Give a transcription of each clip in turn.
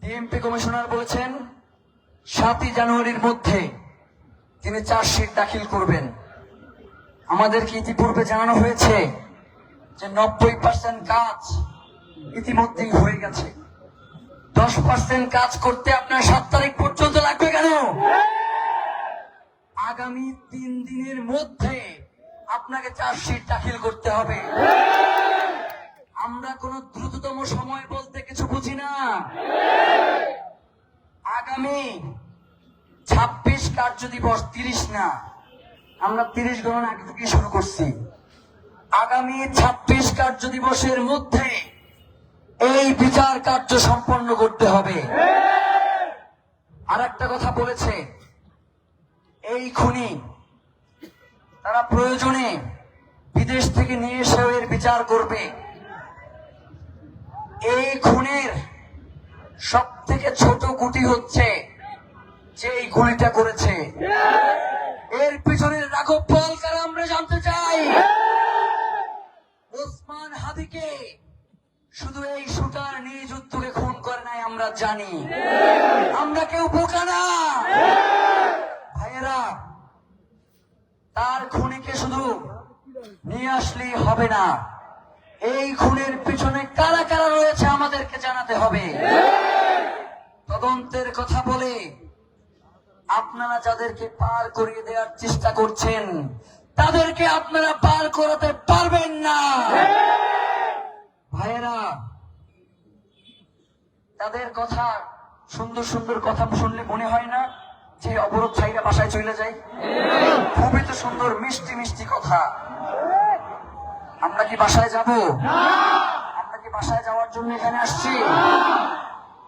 DMP commissioner বলেছেন 7ই জানুয়ারির মধ্যে তিনি চার্জশিট দাখিল করবেন। আমাদেরকে ইতিপূর্বে জানানো হয়েছে যে 90% কাজ ইতিমধ্যেই হয়ে গেছে। 10% কাজ করতে আপনার 7 তারিখ পর্যন্ত লাগবে কেন? আগামী 3 দিনের মধ্যে আপনাকে চার্জশিট দাখিল করতে হবে। আমরা কোন দ্রুততম সময় বলতে কিছু বুঝি না। আগামী 26 কার্য দিবস, 30 না, আমরা 30 গণনা আগে থেকে শুরু করছি। আগামী 26 কার্য দিবসের মধ্যে এই বিচার কার্য সম্পন্ন করতে হবে। আর একটা কথা বলেছে, এই খুনি তারা প্রয়োজনে বিদেশ থেকে নিয়ে এসেও এর বিচার করবে। এই খুনের সব থেকে ছোট গুটি হচ্ছে যে এই গুলিটা করেছে। এর পিছনের রাঘব বোয়াল কারা আমরা জানতে চাই। ওসমান হাদিকে শুধু এই শুটার নিজ উদ্যোগে খুন করে নাই আমরা জানি। আমরা কেউ বোকা না ভাইয়েরা। তার খুনিকে শুধু নিয়ে আসলেই হবে না, এই খুনের পিছনে কারা কারা রয়েছে আমাদেরকে জানাতে হবে। তদন্তের কথা বলে আপনারা যাদেরকে পার করিয়ে দেওয়ার চেষ্টা করছেন তাদেরকে আপনারা পার করাতে পারবেন না ভাইয়েরা। তাদের কথা, সুন্দর সুন্দর কথা শুনলে মনে হয় না যে অবরোধ ছাইরা বাসায় চলে যায়? খুবই তো সুন্দর মিষ্টি মিষ্টি কথা। আমরা কি বাসায় যাব? আমরা কি বাসায় যাওয়ার জন্য এখানে আসছি?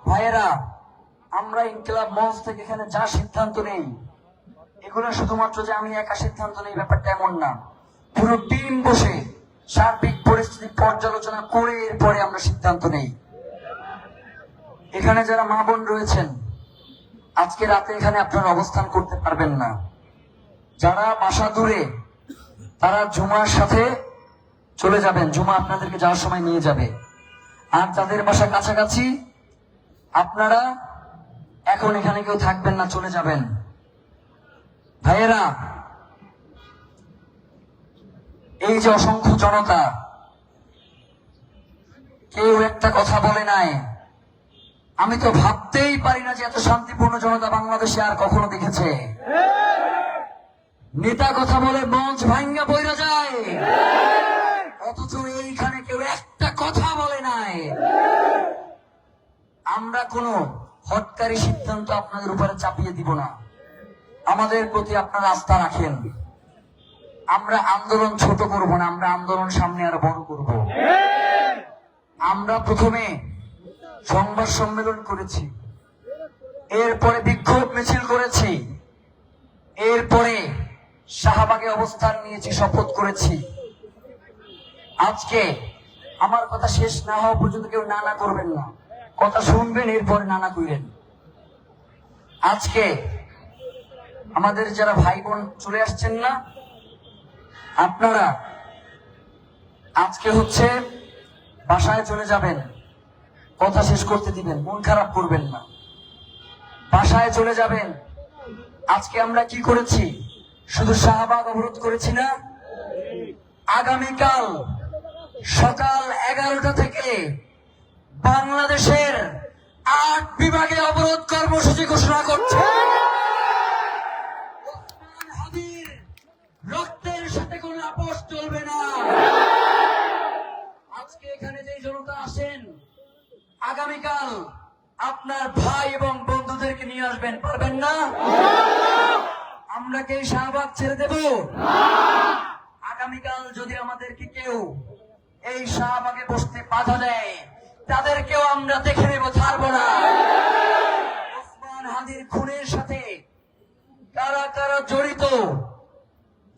ভাইয়েরা, আমরা ইনকিলাব মঞ্চ থেকে এখানে যা সিদ্ধান্ত নেই, এগুলো শুধুমাত্র যে আমি একা সিদ্ধান্ত নেই ব্যাপারটা এমন না। পুরো টিম বসে সার্বিক পরিস্থিতি পর্যালোচনা করে এরপরে আমরা সিদ্ধান্ত নেই। এখানে যারা মা বোন রয়েছেন, আজকে রাতে এখানে আপনারা অবস্থান করতে পারবেন না। যারা বাসা দূরে তারা জুমার সাথে চলে যাবেন, জুমা আপনাদেরকে যাওয়ার সময় নিয়ে যাবে। আর যাদের বাসা কাছাকাছি আপনারা এখন এখানে কেউ থাকবেন না, চলে যাবেন। ভাইয়েরা, এই যে অসংখ্য জনতা, কেউ একটা কথা বলে নাই, আমি তো ভাবতেই পারি না যে এত শান্তিপূর্ণ জনতা বাংলাদেশে আর কখনো দেখেছে। নেতা কথা বলে মঞ্চ ভাঙ্গা বইরা যায়, অথচ এইখানে কেউ একটা কথা বলে নাই। আমরা কোনো হটকারী সিদ্ধান্ত আপনাদের উপরে চাপিয়ে দিব না। আমাদের প্রতি আপনারা আস্থা রাখেন। আমরা আন্দোলন ছোট করব না, আমরা আন্দোলন সামনে আরো বড় করব। আমরা প্রথমে সংবাদ সম্মেলন করেছি, এরপরে বিক্ষোভ মিছিল করেছি, এরপরে শাহবাগে অবস্থান নিয়েছি, শপথ করেছি। আজকে আমার কথা শেষ না হওয়া পর্যন্ত কেউ না করবেন না, কথা শুনবেন এরপরে না কইরেন। আজকে আমাদের যারা ভাই বোন চলে আসছেন না, আপনারা আজকে হচ্ছে বাসায় চলে যাবেন, কথা শেষ করতে দিবেন, মন খারাপ করবেন না, বাসায় চলে যাবেন। আজকে আমরা কি করেছি? শুধু শাহবাগ অবরোধ করেছি না, আগামীকাল সকাল 11টা থেকে বাংলাদেশের 8 বিভাগে অবরোধ কর্মসূচি ঘোষণা করছে। ওসমান হাদির রক্তের সাথে কোনো আপোষ চলবে না। আজকে এখানে যে জনতা আসেন, আগামীকাল আপনার ভাই এবং বন্ধুদেরকে নিয়ে আসবেন, পারবেন না? আমরা কি শাহবাগ ছেড়ে দেব? আগামীকাল যদি আমাদেরকে কেউ এই শাহবাগে বসতে বাধা দেয়, তাদেরকেও আমরা দেখে নেব, ছাড়ব না। ওসমান হাদির খুনের সাথে কারা কারা জড়িত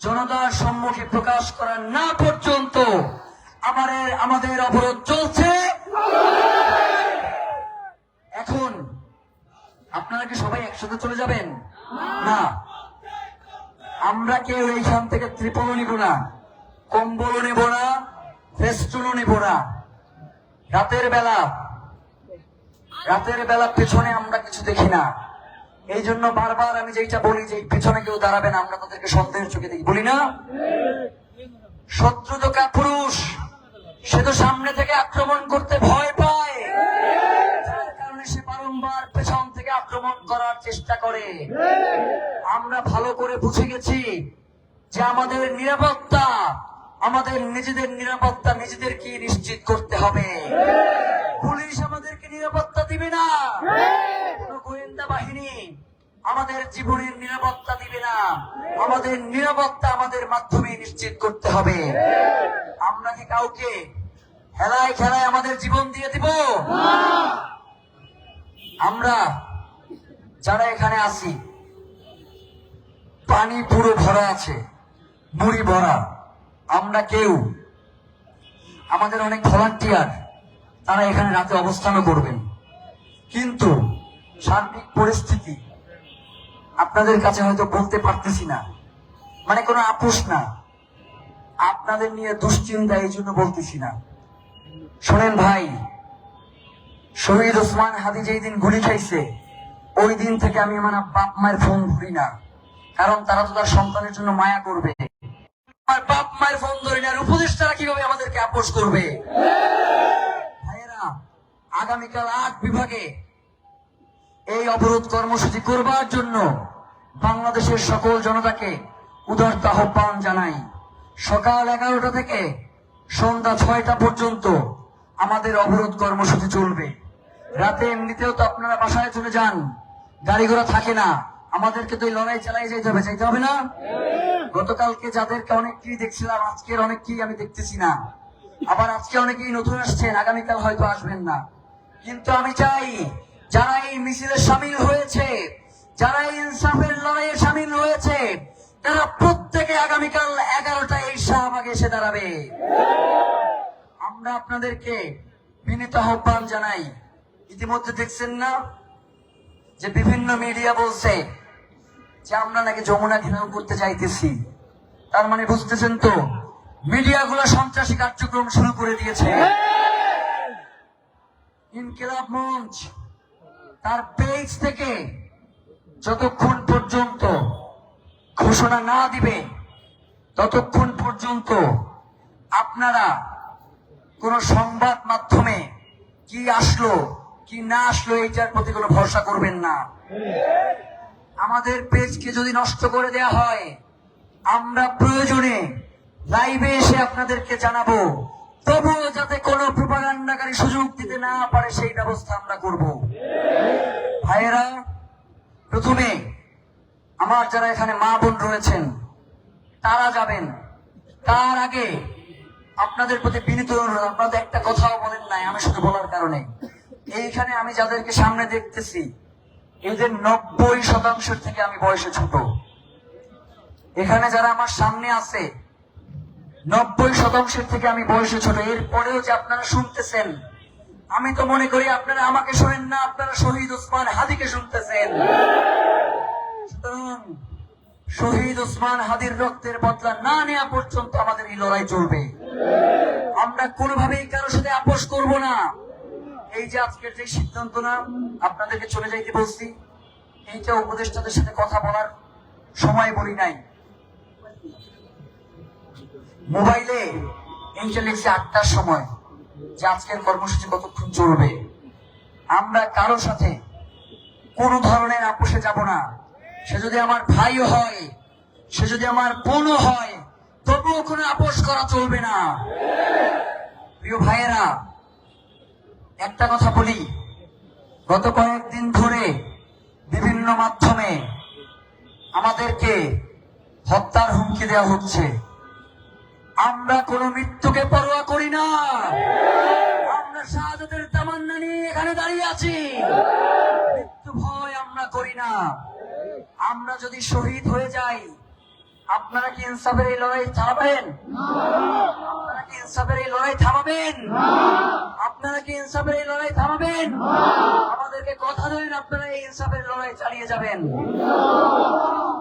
জনতার সম্মুখে প্রকাশ করা না পর্যন্ত আমাদের অবরোধ চলছে। এখন আপনারা কি সবাই একসাথে চলে যাবেন? না, আমরা কেউ এইখান থেকে ত্রিপলও নিব না, কম্বলও নেব না, ফেস্টুনও নেব না। রাতের বেলা রাতের বেলা পেছনে আমরা কিছু দেখি না, এই জন্য বারবার আমি যেটা বলি যে পেছনে কেউ দাঁড়াবে না, আমরা তাদেরকে সন্দেহের চোখে দেখি, বলি না? শত্রু তো কাপুরুষ, সে তো সামনে থেকে আক্রমণ করতে ভয় পায়, যার কারণে সে বারংবার পেছন থেকে আক্রমণ করার চেষ্টা করে। আমরা ভালো করে বুঝে গেছি যে আমাদের নিরাপত্তা, আমাদের নিজেদের নিরাপত্তা নিজেদেরকে নিশ্চিত করতে হবে। পুলিশ আমাদেরকে নিরাপত্তা দিবে না, কোন গোয়েন্দা বাহিনী আমাদের জীবনের নিরাপত্তা দিবে না, আমাদের নিরাপত্তা আমাদের মাধ্যমে নিশ্চিত করতে হবে। আমরা কি কাউকে হেলায় খেলায় আমাদের জীবন দিয়ে দিব? আমরা যারা এখানে আছি, পানি পুরো ভরা আছে, মুড়ি ভরা, আমরা কেউ, আমাদের অনেক ভলান্টিয়ার তারা এখানে রাতে অবস্থানও করবেন, কিন্তু সার্বিক পরিস্থিতি আপনাদের কাছে হয়তো বলতে পারতেছি না, মানে কোনো আপোষ না, আপনাদের নিয়ে দুশ্চিন্তা, এই জন্য বলতেছি না। শোনেন ভাই, শহীদ ওসমান হাদি যেই দিন গুলি খাইছে, ওই দিন থেকে আমি আমার বাপ মায়ের ফোন ধরি না, কারণ তারা তো তার সন্তানের জন্য মায়া করবে। আমার বাপ মায়ের ফোন ধরি না, আর উপদেষ্টারা কিভাবে আমাদেরকে আপোষ করবে? ভাইয়েরা, আগামীকাল 8 বিভাগে এই অবরোধ কর্মসূচি করবার জন্য বাংলাদেশের সকল জনতাকে উদারত আহ্বান জানাই। সকাল 11টা থেকে সন্ধ্যা 6টা পর্যন্ত আমাদের অবরোধ কর্মসূচি চলবে। রাতে এমনিতেও তো আপনারা বাসায় চলে যান, গাড়ি ঘোড়া থাকে না, আমাদেরকে তো এই লড়াই চালাই যেতে হবে, চাইতে হবে না? গতকালকে যাদেরকে অনেককেই দেখছিলাম, আজকের অনেককেই আমি দেখতেছি না, আবার আজকে অনেকেই নতুন আসছেন, আগামীকাল হয়তো আসবেন না। কিন্তু আমি চাই যারা এই মিছিলে সামিল হয়েছে, যারা এই ইনসাফের লড়াইয়ে সামিল হয়েছে, তারা প্রত্যেকে আগামীকাল 11টায় এই শাহবাগে এসে দাঁড়াবে। আমরা আপনাদেরকে বিনীত আহ্বান জানাই। ইতিমধ্যে দেখছেন না যে বিভিন্ন মিডিয়া বলছে যে আমরা নাকি যমুনা ঘেরাও করতে চাইতেছি, তার মানে বুঝতেছেন তো মিডিয়াগুলো সন্ত্রাসী কার্যক্রম শুরু করে দিয়েছে। ইনকিলাব মঞ্চ তার পেজ থেকে যতক্ষণ পর্যন্ত ঘোষণা না দিবে, ততক্ষণ পর্যন্ত আপনারা কোন সংবাদ মাধ্যমে কি আসলো কি না আসলো এইটার প্রতি কোনো ভরসা করবেন না। আমাদের পেজকে যদি নষ্ট করে দেয়া হয়, আমরা প্রয়োজনে লাইভে এসে আপনাদেরকে জানাবো, তবুও যাতে কোনো প্রোপাগান্ডাকারী সুযোগ দিতে না পারে সেই ব্যবস্থা আমরা করব। ভাইয়েরা, প্রথমে আমার যারা এখানে মা বোন রয়েছেন তারা যাবেন, তার আগে আপনাদের প্রতি বিনীত অনুরোধ, আপনাদের একটা কথাও বলেন নাই, আমি শুধু বলার কারণে এইখানে আমি যাদেরকে সামনে দেখতেছি, এদের 90% থেকে আমি বয়সে ছোট। এখানে যারা আমার সামনে আছে 90% থেকে আমি বয়সে ছোট। এরপরেও যে আপনারা শুনতেছেন, আমি তো মনে করি আপনারা আমাকে শোনেন না, আপনারা শহীদ ওসমান হাদিকে শুনতেছেন। সুতরাং শহীদ ওসমান হাদির রক্তের বদলা না নেওয়া পর্যন্ত আমাদের এই লড়াই চলবে। আমরা কোনোভাবেই কারোর সাথে আপোষ করব না। এই যে আজকের যে সিদ্ধান্ত না আপনাদেরকে চলে যাইতে বলছি, এইটা উপদেষ্টাদের সাথে কথা বলার সময় বলি নাই, মোবাইলে এইটা লিখছে 8টার সময় যে আজকের কর্মসূচি কতক্ষণ চলবে। আমরা কারো সাথে কোন ধরনের আপোষে যাব না। সে যদি আমার ভাইও হয়, সে যদি আমার বোনও হয়, তবুও কোনো আপোষ করা চলবে না। প্রিয় ভাইয়েরা, একটা কথা বলি, গত কয়েকদিন ধরে বিভিন্ন মাধ্যমে আমাদেরকে হত্যার হুমকি দেওয়া হচ্ছে। আমরা কোন মৃত্যুকে পরোয়া করি না, আমরা শাহাদাতের তামান্না নিয়ে এখানে দাঁড়িয়ে আছি, মৃত্যু ভয় আমরা করি না। আমরা যদি শহীদ হয়ে যাই, আপনারা কি ইনসাফের এই লড়াই থামাবেন? আপনারা কি ইনসাফের এই লড়াই থামাবেন? আপনারা কি ইনসাফের এই লড়াই থামাবেন? আমাদেরকে কথা দেন আপনারা এই ইনসাফের লড়াই চালিয়ে যাবেন।